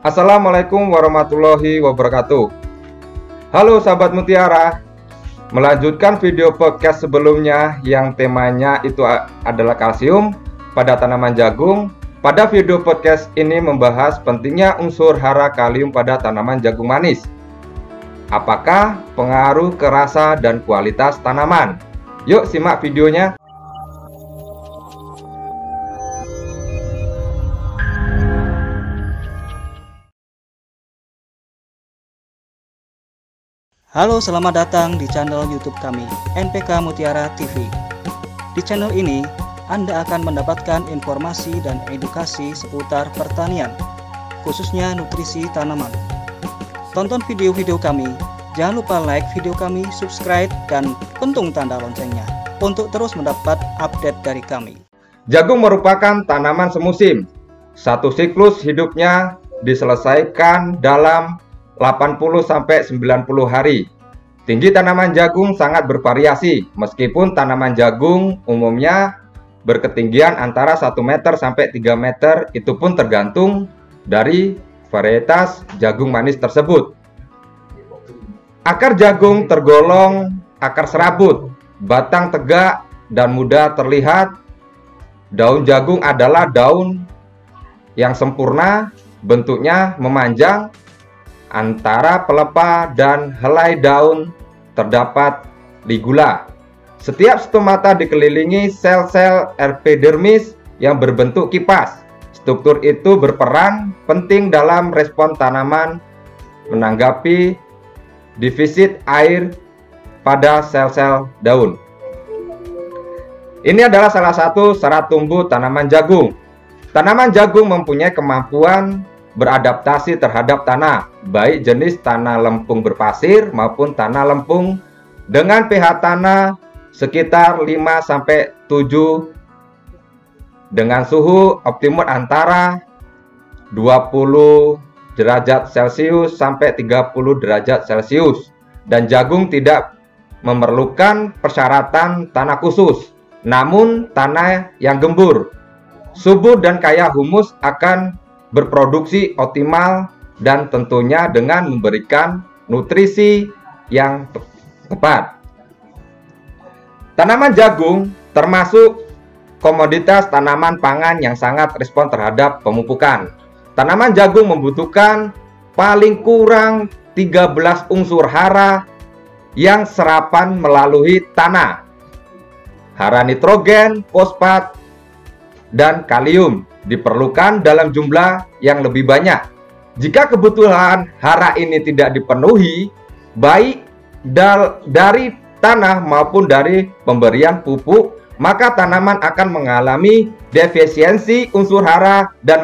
Assalamualaikum warahmatullahi wabarakatuh. Halo sahabat mutiara, melanjutkan video podcast sebelumnya yang temanya itu adalah kalsium pada tanaman jagung. Pada video podcast ini membahas pentingnya unsur hara kalium pada tanaman jagung manis. Apakah pengaruh ke rasa dan kualitas tanaman? Yuk simak videonya. Halo, selamat datang di channel YouTube kami, NPK Mutiara TV. Di channel ini, Anda akan mendapatkan informasi dan edukasi seputar pertanian, khususnya nutrisi tanaman. Tonton video-video kami, jangan lupa like video kami, subscribe, dan pentung tanda loncengnya untuk terus mendapat update dari kami. Jagung merupakan tanaman semusim. Satu siklus hidupnya diselesaikan dalam 80-90 hari. Tinggi tanaman jagung sangat bervariasi, meskipun tanaman jagung umumnya berketinggian antara 1 meter sampai 3 meter, itu pun tergantung dari varietas jagung manis tersebut. Akar jagung tergolong akar serabut, batang tegak dan mudah terlihat. Daun jagung adalah daun yang sempurna, bentuknya memanjang. Antara pelepah dan helai daun terdapat ligula. Setiap stomata dikelilingi sel-sel epidermis yang berbentuk kipas. Struktur itu berperan penting dalam respon tanaman menanggapi defisit air pada sel-sel daun. Ini adalah salah satu syarat tumbuh tanaman jagung. Tanaman jagung mempunyai kemampuan beradaptasi terhadap tanah, baik jenis tanah lempung berpasir maupun tanah lempung dengan pH tanah sekitar 5-7 dengan suhu optimum antara 20 derajat Celcius sampai 30 derajat Celcius. Dan jagung tidak memerlukan persyaratan tanah khusus, namun tanah yang gembur, subur dan kaya humus akan berproduksi optimal dan tentunya dengan memberikan nutrisi yang tepat. Tanaman jagung termasuk komoditas tanaman pangan yang sangat respon terhadap pemupukan. Tanaman jagung membutuhkan paling kurang 13 unsur hara yang serapan melalui tanah. Hara nitrogen, fosfat, dan kalium diperlukan dalam jumlah yang lebih banyak. Jika kebutuhan hara ini tidak dipenuhi, baik dari tanah maupun dari pemberian pupuk, maka tanaman akan mengalami defisiensi unsur hara dan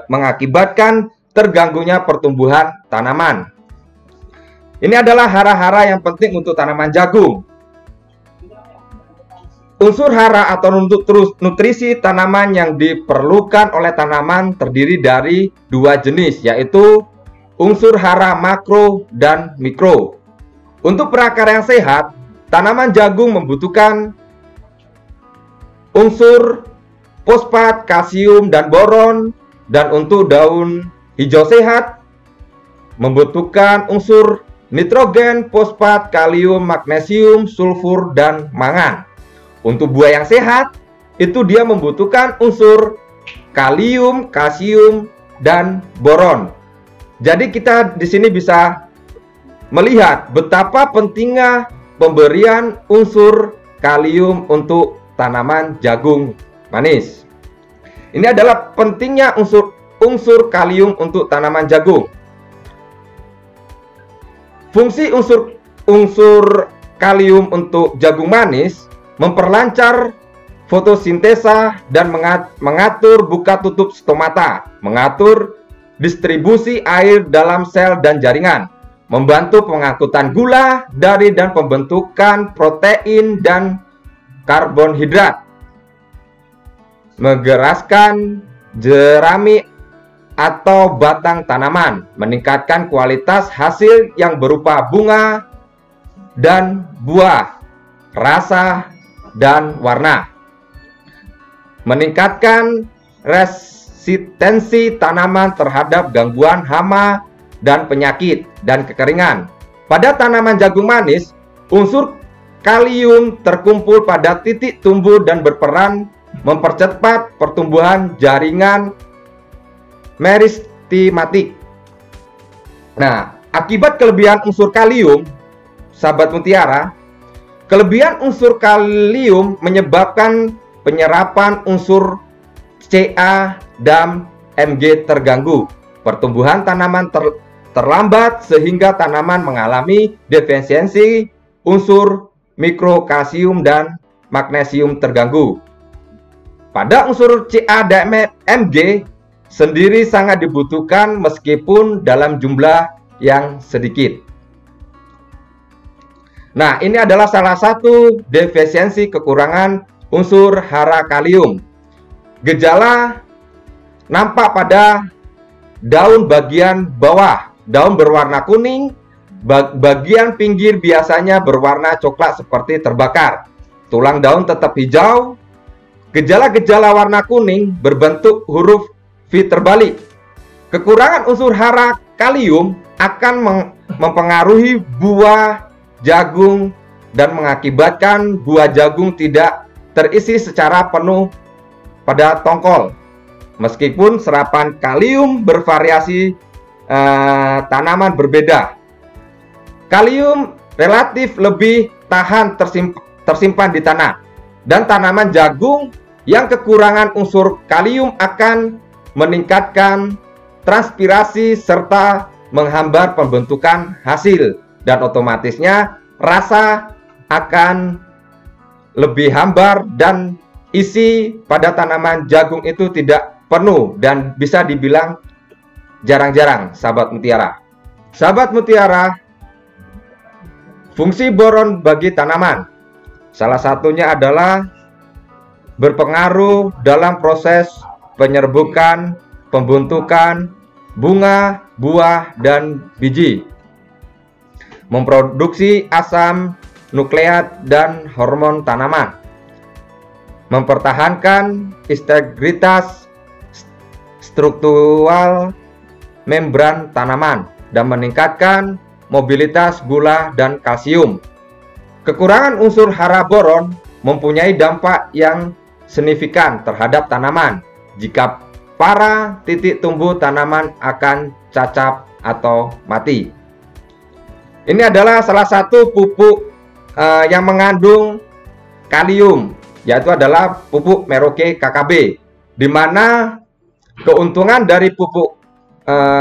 mengakibatkan terganggunya pertumbuhan tanaman. Ini adalah hara-hara yang penting untuk tanaman jagung. Unsur hara atau nutrisi tanaman yang diperlukan oleh tanaman terdiri dari dua jenis, yaitu unsur hara makro dan mikro. Untuk berakar yang sehat, tanaman jagung membutuhkan unsur fosfat, kalsium, dan boron. Dan untuk daun hijau sehat, membutuhkan unsur nitrogen, fosfat, kalium, magnesium, sulfur, dan mangan. Untuk buah yang sehat, itu dia membutuhkan unsur kalium, kalsium, dan boron. Jadi kita di sini bisa melihat betapa pentingnya pemberian unsur kalium untuk tanaman jagung manis. Ini adalah pentingnya unsur kalium untuk tanaman jagung. Fungsi unsur kalium untuk jagung manis memperlancar fotosintesa dan mengatur buka tutup stomata, mengatur distribusi air dalam sel dan jaringan, membantu pengangkutan gula dari dan pembentukan protein dan karbohidrat, menggeraskan jerami atau batang tanaman, meningkatkan kualitas hasil yang berupa bunga dan buah, rasa dan warna, meningkatkan resistensi tanaman terhadap gangguan hama dan penyakit dan kekeringan. Pada tanaman jagung manis, unsur kalium terkumpul pada titik tumbuh dan berperan mempercepat pertumbuhan jaringan meristimatik. Nah, akibat kelebihan unsur kalium, sahabat mutiara, kelebihan unsur kalium menyebabkan penyerapan unsur Ca dan Mg terganggu. Pertumbuhan tanaman terlambat sehingga tanaman mengalami defisiensi unsur mikrokalsium dan magnesium terganggu. Pada unsur Ca dan Mg sendiri sangat dibutuhkan meskipun dalam jumlah yang sedikit. Nah, ini adalah salah satu defisiensi kekurangan unsur hara kalium. Gejala nampak pada daun bagian bawah, daun berwarna kuning, bagian pinggir biasanya berwarna coklat seperti terbakar. Tulang daun tetap hijau. Gejala-gejala warna kuning berbentuk huruf V terbalik. Kekurangan unsur hara kalium akan mempengaruhi buah jagung dan mengakibatkan buah jagung tidak terisi secara penuh pada tongkol. Meskipun serapan kalium bervariasi, tanaman berbeda. Kalium relatif lebih tahan tersimpan di tanah, dan tanaman jagung yang kekurangan unsur kalium akan meningkatkan transpirasi serta menghambat pembentukan hasil, dan otomatisnya rasa akan lebih hambar dan isi pada tanaman jagung itu tidak penuh dan bisa dibilang jarang-jarang, sahabat mutiara. Sahabat mutiara, fungsi boron bagi tanaman salah satunya adalah berpengaruh dalam proses penyerbukan, pembentukan bunga, buah, dan biji, memproduksi asam nukleat dan hormon tanaman, mempertahankan integritas struktural membran tanaman, dan meningkatkan mobilitas gula dan kalsium. Kekurangan unsur hara boron mempunyai dampak yang signifikan terhadap tanaman. Jika para titik tumbuh tanaman akan cacat atau mati. Ini adalah salah satu pupuk yang mengandung kalium, yaitu adalah pupuk Merauke KKB, di mana keuntungan dari pupuk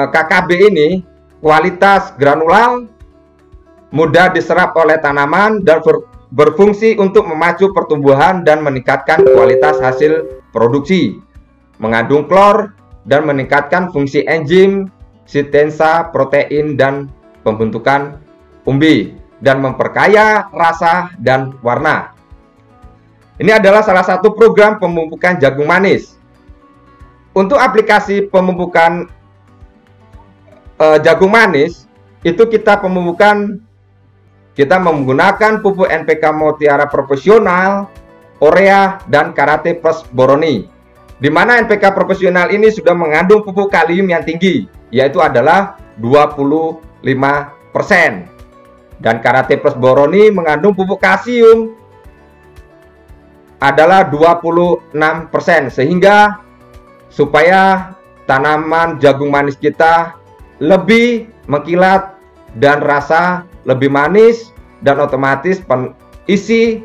KKB ini kualitas granular, mudah diserap oleh tanaman, dan berfungsi untuk memacu pertumbuhan dan meningkatkan kualitas hasil produksi, mengandung klor dan meningkatkan fungsi enzim sintesa protein dan pembentukan umbi, dan memperkaya rasa dan warna. Ini adalah salah satu program pemupukan jagung manis. Untuk aplikasi pemupukan jagung manis, itu kita menggunakan pupuk NPK Mutiara Profesional, Urea, dan Karate Plus Boroni, di mana NPK Profesional ini sudah mengandung pupuk kalium yang tinggi, yaitu adalah 25%, dan Karate Plus Boroni mengandung pupuk kalsium adalah 26%, sehingga supaya tanaman jagung manis kita lebih mengkilat dan rasa lebih manis, dan otomatis isi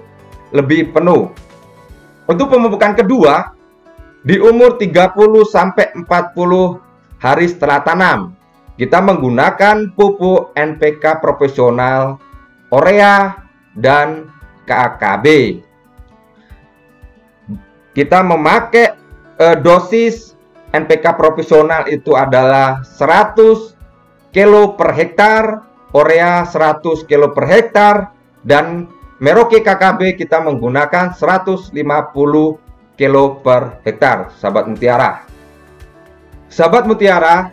lebih penuh. Untuk pemupukan kedua, di umur 30-40 hari setelah tanam, kita menggunakan pupuk NPK Profesional, Urea, dan KKB. Kita memakai dosis NPK Profesional itu adalah 100 kilo per hektar, Urea 100 kilo per hektar, dan Merauke KKB kita menggunakan 150 kilo per hektar, sahabat mutiara. Sahabat mutiara,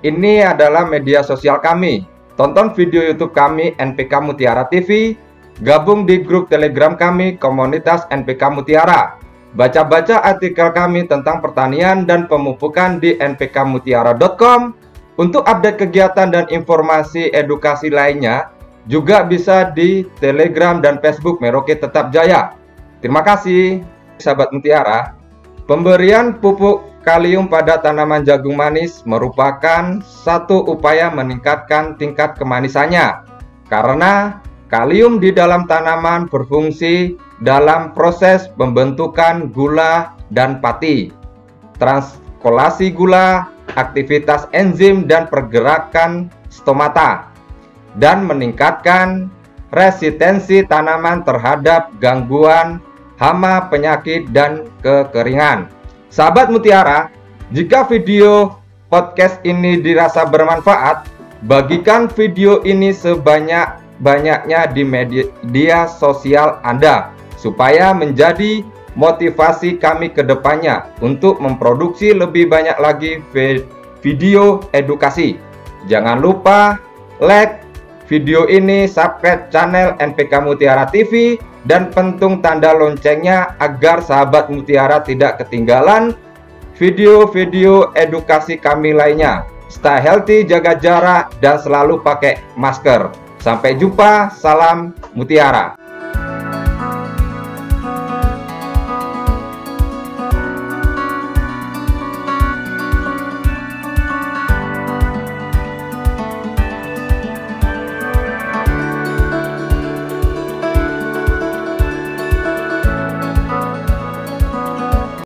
ini adalah media sosial kami. Tonton video YouTube kami NPK Mutiara TV, gabung di grup Telegram kami komunitas NPK Mutiara. baca-baca artikel kami tentang pertanian dan pemupukan di npkmutiara.com. Untuk update kegiatan dan informasi edukasi lainnya, juga bisa di Telegram dan Facebook Merauke Tetap Jaya. Terima kasih, sahabat Mutiara. Pemberian pupuk kalium pada tanaman jagung manis merupakan satu upaya meningkatkan tingkat kemanisannya, karena kalium di dalam tanaman berfungsi dalam proses pembentukan gula dan pati, transkolasi gula, aktivitas enzim dan pergerakan stomata, dan meningkatkan resistensi tanaman terhadap gangguan hama, penyakit, dan kekeringan. Sahabat Mutiara, jika video podcast ini dirasa bermanfaat, bagikan video ini sebanyak-banyaknya di media sosial Anda, supaya menjadi motivasi kami ke depannya untuk memproduksi lebih banyak lagi video edukasi. Jangan lupa like video ini, subscribe channel NPK Mutiara TV, dan pentung tanda loncengnya agar sahabat Mutiara tidak ketinggalan video-video edukasi kami lainnya. Stay healthy, jaga jarak, dan selalu pakai masker. Sampai jumpa, salam Mutiara.